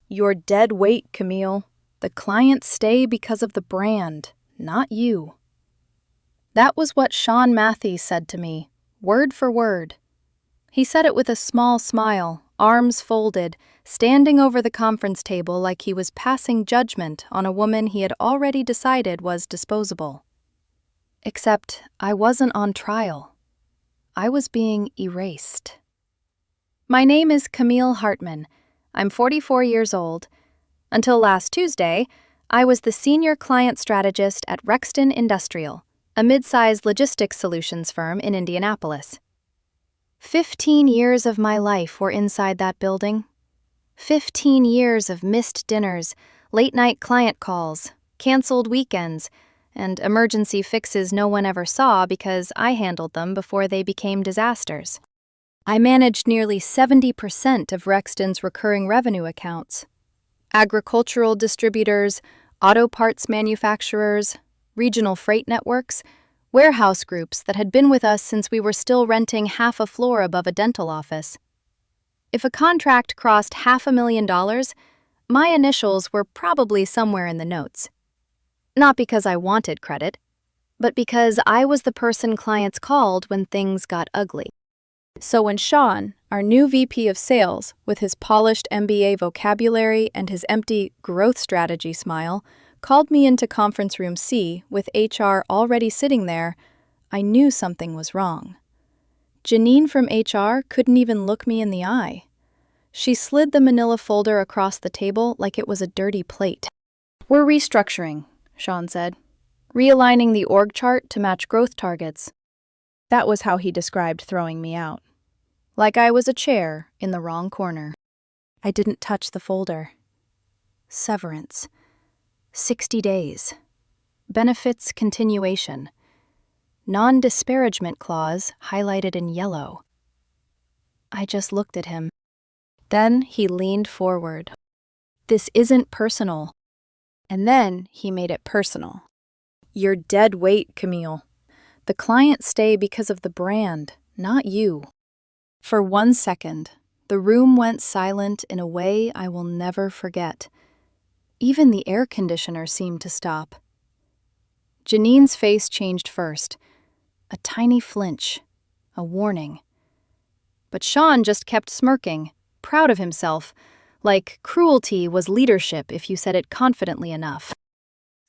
You're dead weight, Camille. The clients stay because of the brand, not you. That was what Sean Matthews said to me, word for word. He said it with a small smile, arms folded, standing over the conference table like he was passing judgment on a woman he had already decided was disposable. Except I wasn't on trial. I was being erased. My name is Camille Hartman. I'm 44 years old. Until last Tuesday, I was the senior client strategist at Rexton Industrial, a mid-sized logistics solutions firm in Indianapolis. 15 years of my life were inside that building. 15 years of missed dinners, late-night client calls, canceled weekends, and emergency fixes no one ever saw because I handled them before they became disasters. I managed nearly 70% of Rexton's recurring revenue accounts. Agricultural distributors, auto parts manufacturers, regional freight networks, warehouse groups that had been with us since we were still renting half a floor above a dental office. If a contract crossed $500,000, my initials were probably somewhere in the notes. Not because I wanted credit, but because I was the person clients called when things got ugly. So when Sean, our new VP of Sales, with his polished MBA vocabulary and his empty growth strategy smile, called me into conference room C with HR already sitting there, I knew something was wrong. Janine from HR couldn't even look me in the eye. She slid the manila folder across the table like it was a dirty plate. "We're restructuring," Sean said, "realigning the org chart to match growth targets." That was how he described throwing me out. Like I was a chair in the wrong corner. I didn't touch the folder. Severance. 60 days. Benefits continuation. Non-disparagement clause highlighted in yellow. I just looked at him. Then he leaned forward. "This isn't personal." And then he made it personal. "You're dead weight, Camille. The clients stay because of the brand, not you." For 1 second, the room went silent in a way I will never forget. Even the air conditioner seemed to stop. Janine's face changed first. A tiny flinch. A warning. But Sean just kept smirking, proud of himself, like cruelty was leadership if you said it confidently enough.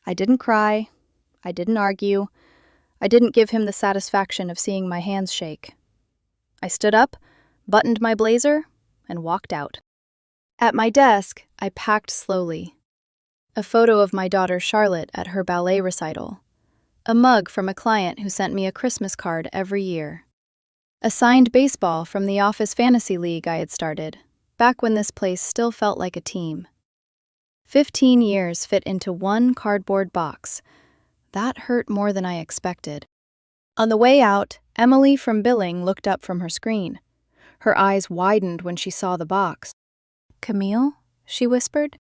I didn't cry. I didn't argue. I didn't give him the satisfaction of seeing my hands shake. I stood up, buttoned my blazer, and walked out. At my desk, I packed slowly. A photo of my daughter Charlotte at her ballet recital. A mug from a client who sent me a Christmas card every year. A signed baseball from the office fantasy league I had started, back when this place still felt like a team. 15 years fit into one cardboard box. That hurt more than I expected. On the way out, Emily from billing looked up from her screen. Her eyes widened when she saw the box. "Camille?" she whispered.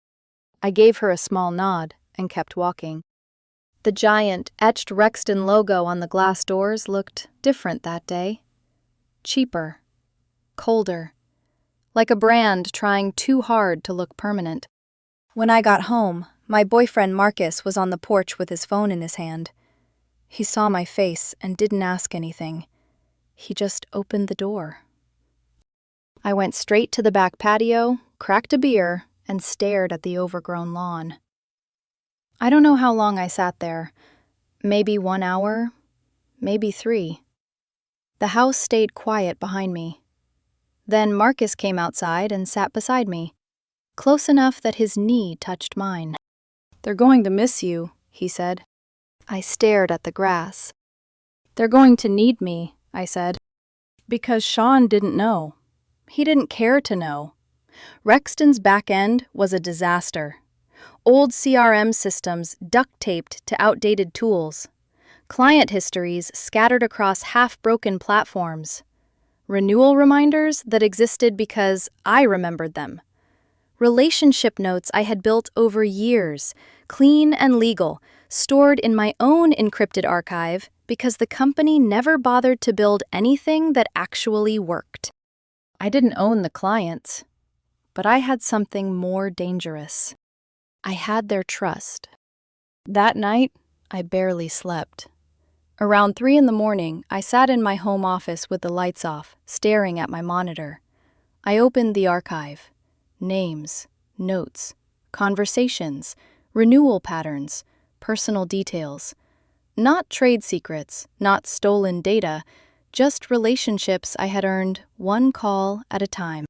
I gave her a small nod and kept walking. The giant, etched Rexton logo on the glass doors looked different that day. Cheaper. Colder. Like a brand trying too hard to look permanent. When I got home, my boyfriend Marcus was on the porch with his phone in his hand. He saw my face and didn't ask anything. He just opened the door. I went straight to the back patio, cracked a beer, and stared at the overgrown lawn. I don't know how long I sat there. Maybe 1 hour, maybe 3. The house stayed quiet behind me. Then Marcus came outside and sat beside me, close enough that his knee touched mine. "They're going to miss you," he said. I stared at the grass. "They're going to need me," I said. Because Sean didn't know. He didn't care to know. Rexton's back end was a disaster. Old CRM systems duct-taped to outdated tools. Client histories scattered across half-broken platforms. Renewal reminders that existed because I remembered them. Relationship notes I had built over years, clean and legal, stored in my own encrypted archive because the company never bothered to build anything that actually worked. I didn't own the clients, but I had something more dangerous. I had their trust. That night, I barely slept. Around 3 in the morning, I sat in my home office with the lights off, staring at my monitor. I opened the archive. Names, notes, conversations, renewal patterns, personal details. Not trade secrets, not stolen data, just relationships I had earned one call at a time.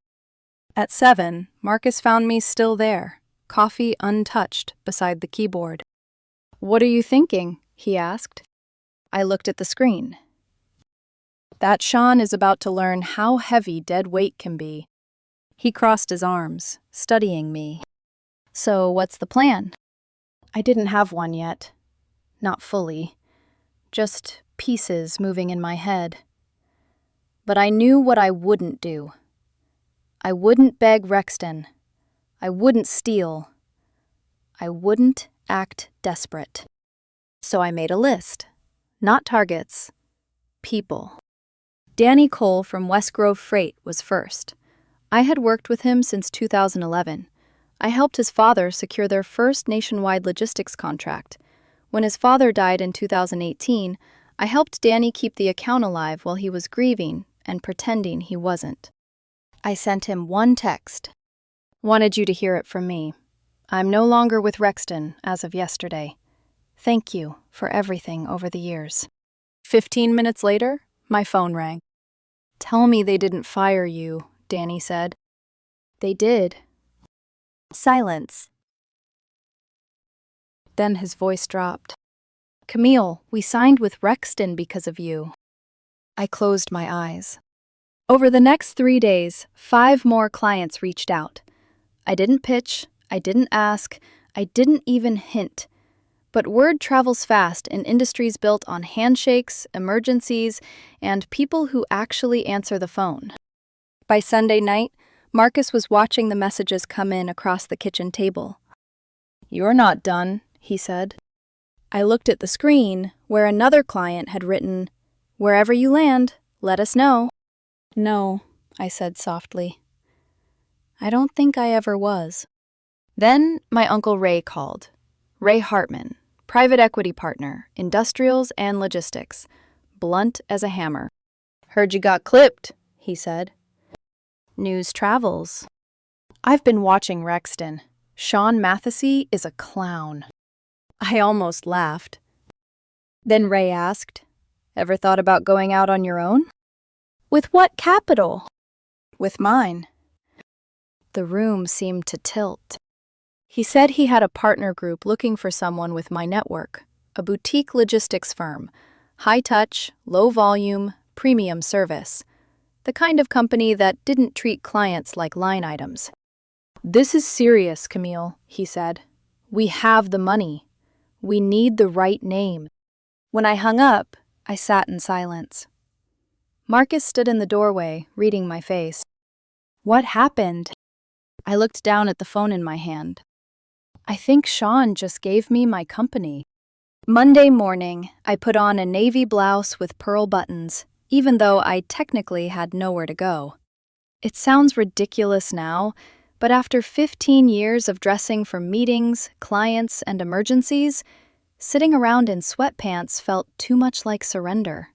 At 7, Marcus found me still there, coffee untouched beside the keyboard. "What are you thinking?" he asked. I looked at the screen. That Sean is about to learn how heavy dead weight can be. He crossed his arms, studying me. "So, what's the plan?" I didn't have one yet. Not fully. Just pieces moving in my head. But I knew what I wouldn't do. I wouldn't beg Rexton. I wouldn't steal. I wouldn't act desperate. So I made a list. Not targets. People. Danny Cole from West Grove Freight was first. I had worked with him since 2011. I helped his father secure their first nationwide logistics contract. When his father died in 2018, I helped Danny keep the account alive while he was grieving and pretending he wasn't. I sent him one text. "Wanted you to hear it from me. I'm no longer with Rexton as of yesterday. Thank you for everything over the years." 15 minutes later, my phone rang. "Tell me they didn't fire you," Danny said. "They did." Silence. Then his voice dropped. "Camille, we signed with Rexton because of you." I closed my eyes. Over the next 3 days, 5 more clients reached out. I didn't pitch, I didn't ask, I didn't even hint. But word travels fast in industries built on handshakes, emergencies, and people who actually answer the phone. By Sunday night, Marcus was watching the messages come in across the kitchen table. "You're not done," he said. I looked at the screen, where another client had written, "Wherever you land, let us know." "No," I said softly. "I don't think I ever was." Then my Uncle Ray called. Ray Hartman, private equity partner, industrials and logistics, blunt as a hammer. "Heard you got clipped," he said. "News travels." "I've been watching Rexton. Sean Mathesy is a clown." I almost laughed. Then Ray asked, "Ever thought about going out on your own?" "With what capital?" "With mine." The room seemed to tilt. He said he had a partner group looking for someone with my network, a boutique logistics firm, high touch, low volume, premium service, the kind of company that didn't treat clients like line items. "This is serious, Camille," he said. "We have the money. We need the right name." When I hung up, I sat in silence. Marcus stood in the doorway, reading my face. "What happened?" I looked down at the phone in my hand. "I think Sean just gave me my company." Monday morning, I put on a navy blouse with pearl buttons, even though I technically had nowhere to go. It sounds ridiculous now, but after 15 years of dressing for meetings, clients, and emergencies, sitting around in sweatpants felt too much like surrender.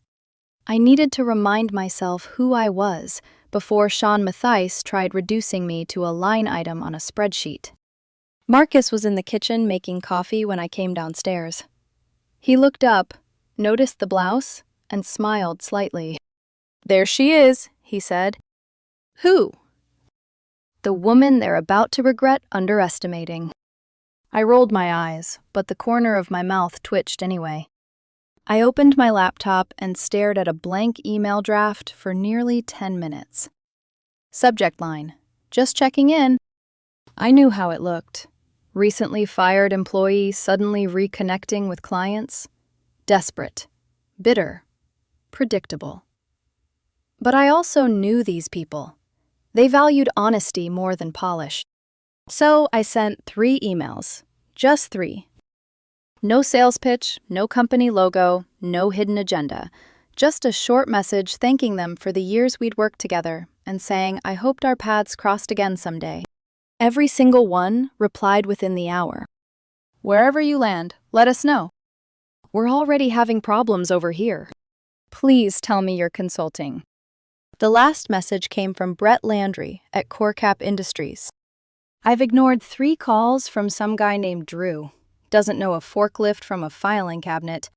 I needed to remind myself who I was before Sean Mathice tried reducing me to a line item on a spreadsheet. Marcus was in the kitchen making coffee when I came downstairs. He looked up, noticed the blouse, and smiled slightly. "There she is," he said. "Who?" "The woman they're about to regret underestimating." I rolled my eyes, but the corner of my mouth twitched anyway. I opened my laptop and stared at a blank email draft for nearly 10 minutes. Subject line, "Just checking in." I knew how it looked. Recently fired employee suddenly reconnecting with clients. Desperate. Bitter. Predictable. But I also knew these people. They valued honesty more than polish. So I sent 3 emails. Just 3. No sales pitch, no company logo, no hidden agenda. Just a short message thanking them for the years we'd worked together and saying I hoped our paths crossed again someday. Every single one replied within the hour. Wherever you land, let us know. We're already having problems over here. Please tell me you're consulting. The last message came from Brett Landry at CoreCap Industries. I've ignored 3 calls from some guy named Drew. Doesn't know a forklift from a filing cabinet.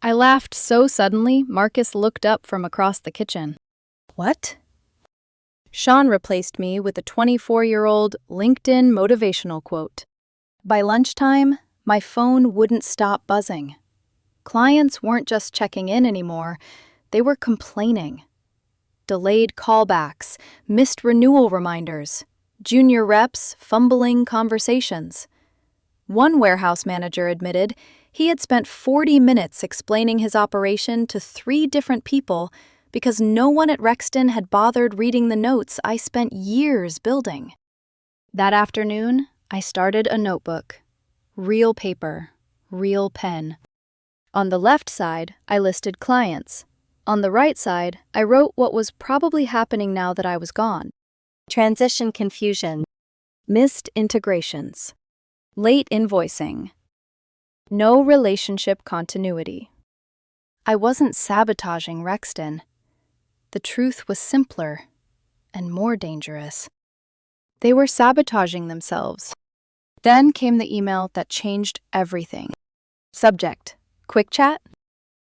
I laughed so suddenly, Marcus looked up from across the kitchen. What? Sean replaced me with a 24-year-old LinkedIn motivational quote. By lunchtime, my phone wouldn't stop buzzing. Clients weren't just checking in anymore, they were complaining. Delayed callbacks, missed renewal reminders, junior reps fumbling conversations. One warehouse manager admitted he had spent 40 minutes explaining his operation to 3 different people because no one at Rexton had bothered reading the notes I spent years building. That afternoon, I started a notebook. Real paper, real pen. On the left side, I listed clients. On the right side, I wrote what was probably happening now that I was gone. Transition confusion. Missed integrations. Late invoicing. No relationship continuity. I wasn't sabotaging Rexton. The truth was simpler and more dangerous. They were sabotaging themselves. Then came the email that changed everything. Subject: Quick chat.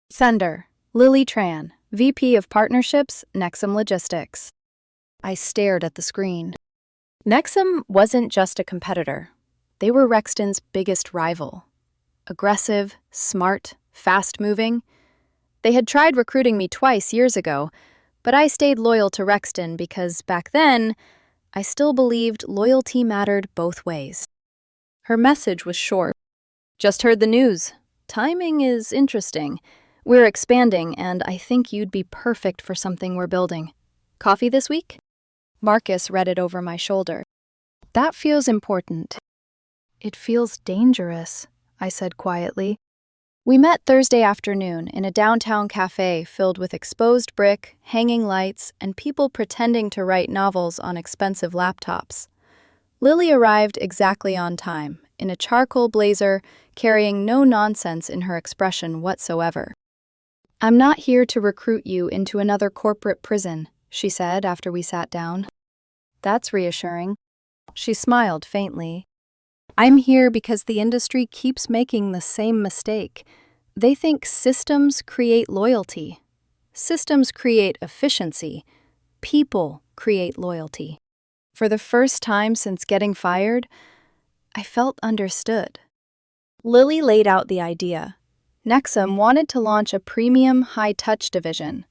Sender: Lily Tran, VP of Partnerships, Nexum Logistics. I stared at the screen. Nexum wasn't just a competitor. They were Rexton's biggest rival. Aggressive, smart, fast-moving. They had tried recruiting me twice years ago, but I stayed loyal to Rexton because back then, I still believed loyalty mattered both ways. Her message was short. Just heard the news. Timing is interesting. We're expanding, and I think you'd be perfect for something we're building. Coffee this week? Marcus read it over my shoulder. That feels important. It feels dangerous, I said quietly. We met Thursday afternoon in a downtown cafe filled with exposed brick, hanging lights, and people pretending to write novels on expensive laptops. Lily arrived exactly on time, in a charcoal blazer, carrying no nonsense in her expression whatsoever. I'm not here to recruit you into another corporate prison, she said after we sat down. That's reassuring. She smiled faintly. I'm here because the industry keeps making the same mistake. They think systems create loyalty. Systems create efficiency. People create loyalty. For the first time since getting fired, I felt understood. Lily laid out the idea. Nexum wanted to launch a premium high-touch division.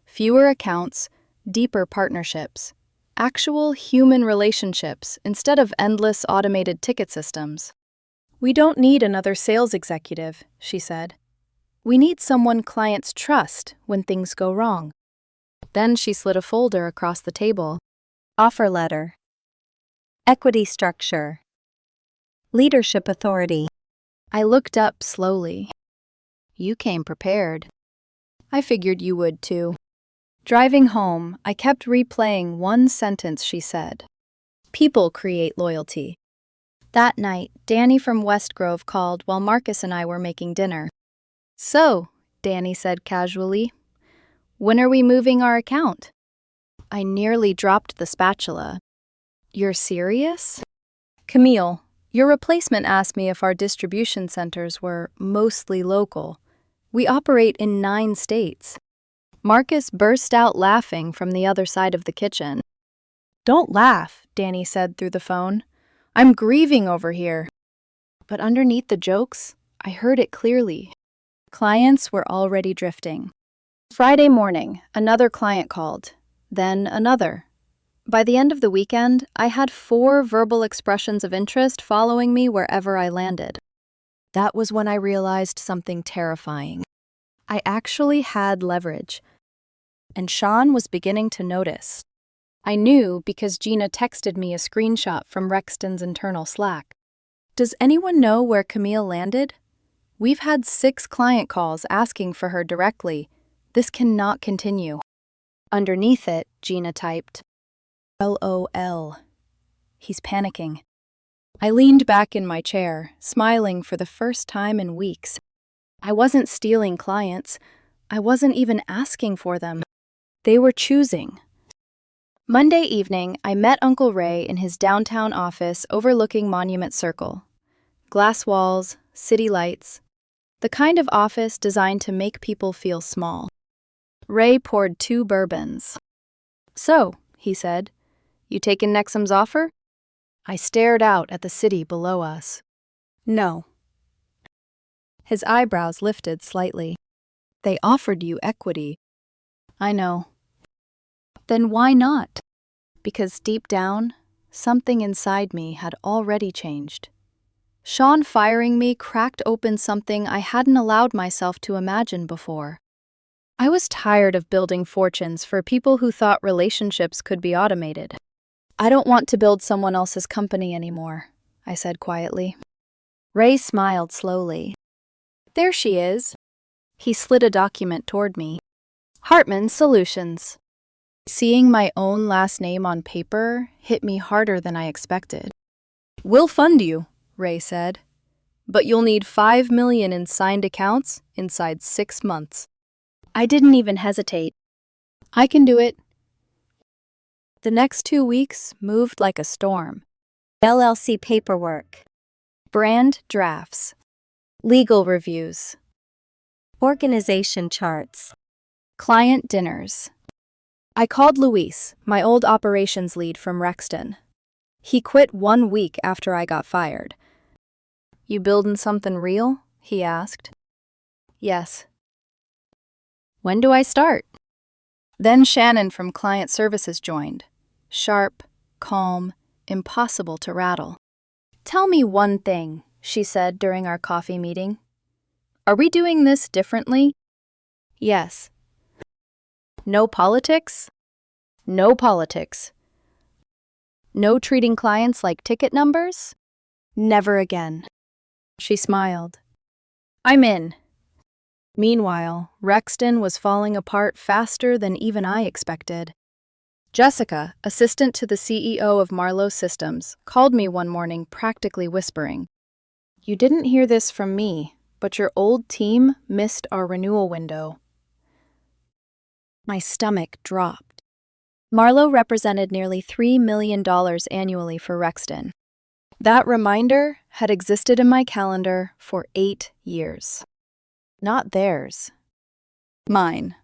Fewer accounts, deeper partnerships. Actual human relationships instead of endless automated ticket systems. We don't need another sales executive, she said. We need someone clients trust when things go wrong. Then she slid a folder across the table. Offer letter. Equity structure. Leadership authority. I looked up slowly. You came prepared. I figured you would too. Driving home, I kept replaying one sentence she said. People create loyalty. That night, Danny from West Grove called while Marcus and I were making dinner. So, Danny said casually, when are we moving our account? I nearly dropped the spatula. You're serious? Camille, your replacement asked me if our distribution centers were mostly local. We operate in 9 states. Marcus burst out laughing from the other side of the kitchen. Don't laugh, Danny said through the phone. I'm grieving over here. But underneath the jokes, I heard it clearly. Clients were already drifting. Friday morning, another client called, then another. By the end of the weekend, I had 4 verbal expressions of interest following me wherever I landed. That was when I realized something terrifying. I actually had leverage. And Sean was beginning to notice. I knew because Gina texted me a screenshot from Rexton's internal Slack. Does anyone know where Camille landed? We've had 6 client calls asking for her directly. This cannot continue. Underneath it, Gina typed, LOL. He's panicking. I leaned back in my chair, smiling for the first time in weeks. I wasn't stealing clients. I wasn't even asking for them. They were choosing. Monday evening, I met Uncle Ray in his downtown office overlooking Monument Circle. Glass walls, city lights. The kind of office designed to make people feel small. Ray poured 2 bourbons. "So," he said, "you taken Nexum's offer?" I stared out at the city below us. "No." His eyebrows lifted slightly. "They offered you equity." "I know." "Then why not?" Because deep down, something inside me had already changed. Sean firing me cracked open something I hadn't allowed myself to imagine before. I was tired of building fortunes for people who thought relationships could be automated. "I don't want to build someone else's company anymore," I said quietly. Ray smiled slowly. "There she is." He slid a document toward me. "Hartman Solutions." Seeing my own last name on paper hit me harder than I expected. "We'll fund you," Ray said, "but you'll need $5 million in signed accounts inside 6 months. I didn't even hesitate. "I can do it." The next 2 weeks moved like a storm. LLC paperwork, brand drafts, legal reviews, organization charts, client dinners. I called Luis, my old operations lead from Rexton. He quit 1 week after I got fired. "You buildin' something real?" he asked. "Yes." "When do I start?" Then Shannon from Client Services joined. Sharp, calm, impossible to rattle. "Tell me one thing," she said during our coffee meeting. "Are we doing this differently?" "Yes." "No politics?" "No politics." "No treating clients like ticket numbers?" "Never again." She smiled. "I'm in." Meanwhile, Rexton was falling apart faster than even I expected. Jessica, assistant to the CEO of Marlowe Systems, called me one morning practically whispering, "You didn't hear this from me, but your old team missed our renewal window." My stomach dropped. Marlowe represented nearly $3 million annually for Rexton. That reminder had existed in my calendar for 8 years. Not theirs. Mine.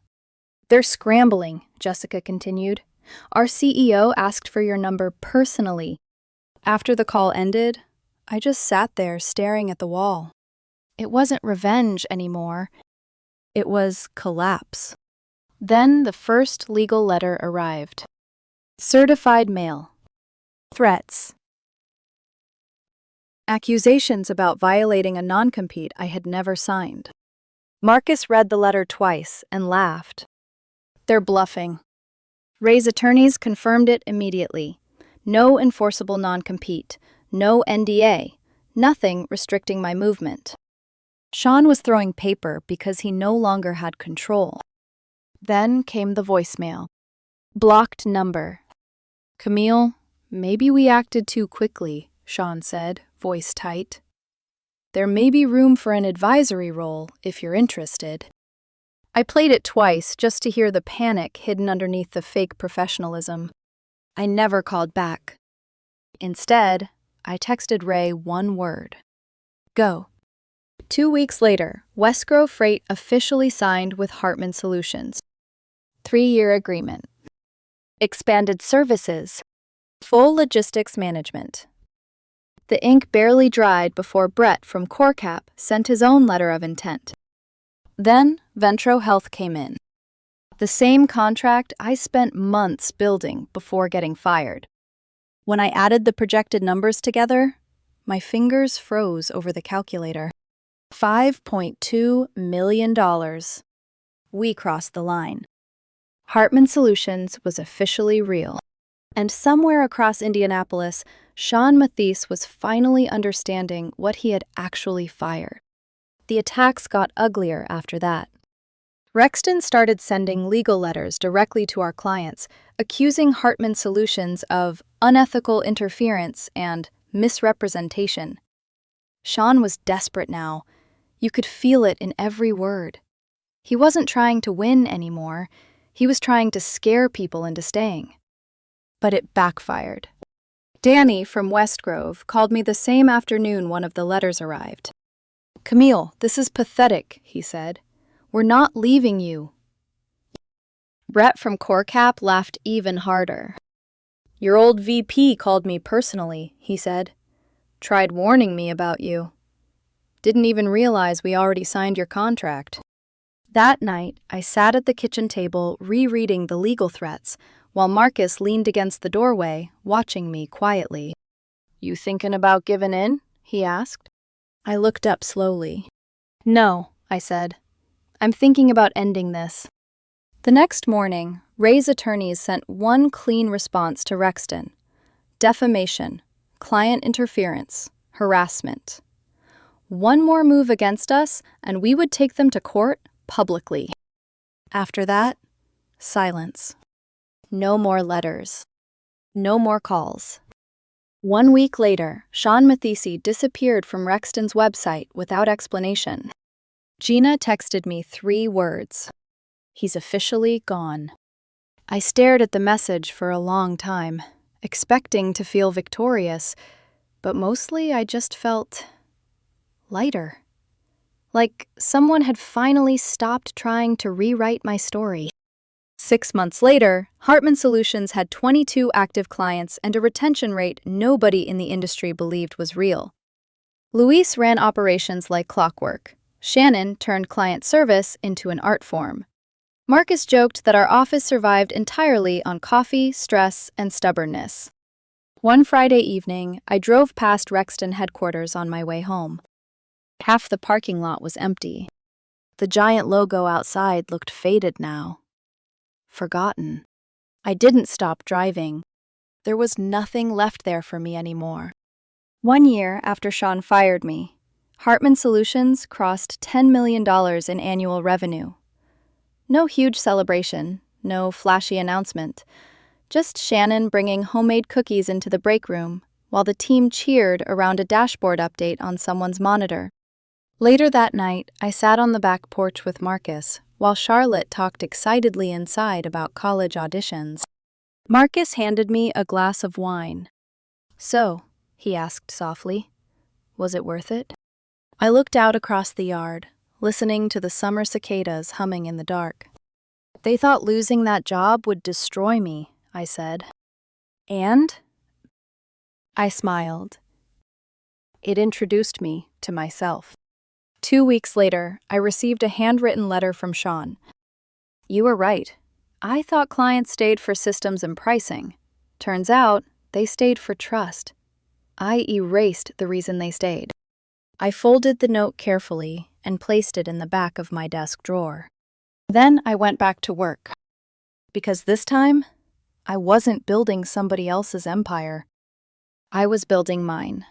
"They're scrambling," Jessica continued. "Our CEO asked for your number personally." After the call ended, I just sat there staring at the wall. It wasn't revenge anymore. It was collapse. Then the first legal letter arrived. Certified mail. Threats. Accusations about violating a non-compete I had never signed. Marcus read the letter twice and laughed. "They're bluffing." Ray's attorneys confirmed it immediately. No enforceable non-compete, no NDA, nothing restricting my movement. Sean was throwing paper because he no longer had control. Then came the voicemail. Blocked number. "Camille, maybe we acted too quickly," Sean said, voice tight. "There may be room for an advisory role if you're interested." I played it twice just to hear the panic hidden underneath the fake professionalism. I never called back. Instead, I texted Ray one word. Go. 2 weeks later, Westgrove Freight officially signed with Hartman Solutions. 3-year agreement. Expanded services. Full logistics management. The ink barely dried before Brett from CoreCap sent his own letter of intent. Then Ventro Health came in. The same contract I spent months building before getting fired. When I added the projected numbers together, my fingers froze over the calculator. $5.2 million. We crossed the line. Hartman Solutions was officially real. And somewhere across Indianapolis, Sean Mathies was finally understanding what he had actually fired. The attacks got uglier after that. Rexton started sending legal letters directly to our clients, accusing Hartman Solutions of unethical interference, and misrepresentation. Sean was desperate now. You could feel it in every word. He wasn't trying to win anymore. He was trying to scare people into staying. But it backfired. Danny from West Grove called me the same afternoon one of the letters arrived. "Camille, this is pathetic," he said. "We're not leaving you." Brett from CoreCap laughed even harder. "Your old VP called me personally," he said. "Tried warning me about you. Didn't even realize we already signed your contract." That night, I sat at the kitchen table rereading the legal threats, while Marcus leaned against the doorway, watching me quietly. "You thinking about giving in?" he asked. I looked up slowly. "No," I said. "I'm thinking about ending this." The next morning, Ray's attorneys sent one clean response to Rexton: defamation, client interference, harassment. One more move against us, and we would take them to court publicly. After that, silence. No more letters. No more calls. 1 week later, Sean Mathisi disappeared from Rexton's website without explanation. Gina texted me 3 words: "He's officially gone." I stared at the message for a long time, expecting to feel victorious, but mostly I just felt lighter. Like someone had finally stopped trying to rewrite my story. 6 months later, Hartman Solutions had 22 active clients and a retention rate nobody in the industry believed was real. Luis ran operations like clockwork. Shannon turned client service into an art form. Marcus joked that our office survived entirely on coffee, stress, and stubbornness. One Friday evening, I drove past Rexton headquarters on my way home. Half the parking lot was empty. The giant logo outside looked faded now. Forgotten. I didn't stop driving. There was nothing left there for me anymore. 1 year after Sean fired me, Hartman Solutions crossed $10 million in annual revenue. No huge celebration, no flashy announcement, just Shannon bringing homemade cookies into the break room while the team cheered around a dashboard update on someone's monitor. Later that night, I sat on the back porch with Marcus while Charlotte talked excitedly inside about college auditions. Marcus handed me a glass of wine. "So," he asked softly, "was it worth it?" I looked out across the yard, listening to the summer cicadas humming in the dark. "They thought losing that job would destroy me," I said. "And?" I smiled. "It introduced me to myself." 2 weeks later, I received a handwritten letter from Sean. "You were right. I thought clients stayed for systems and pricing. Turns out, they stayed for trust. I erased the reason they stayed." I folded the note carefully and placed it in the back of my desk drawer. Then I went back to work. Because this time, I wasn't building somebody else's empire. I was building mine.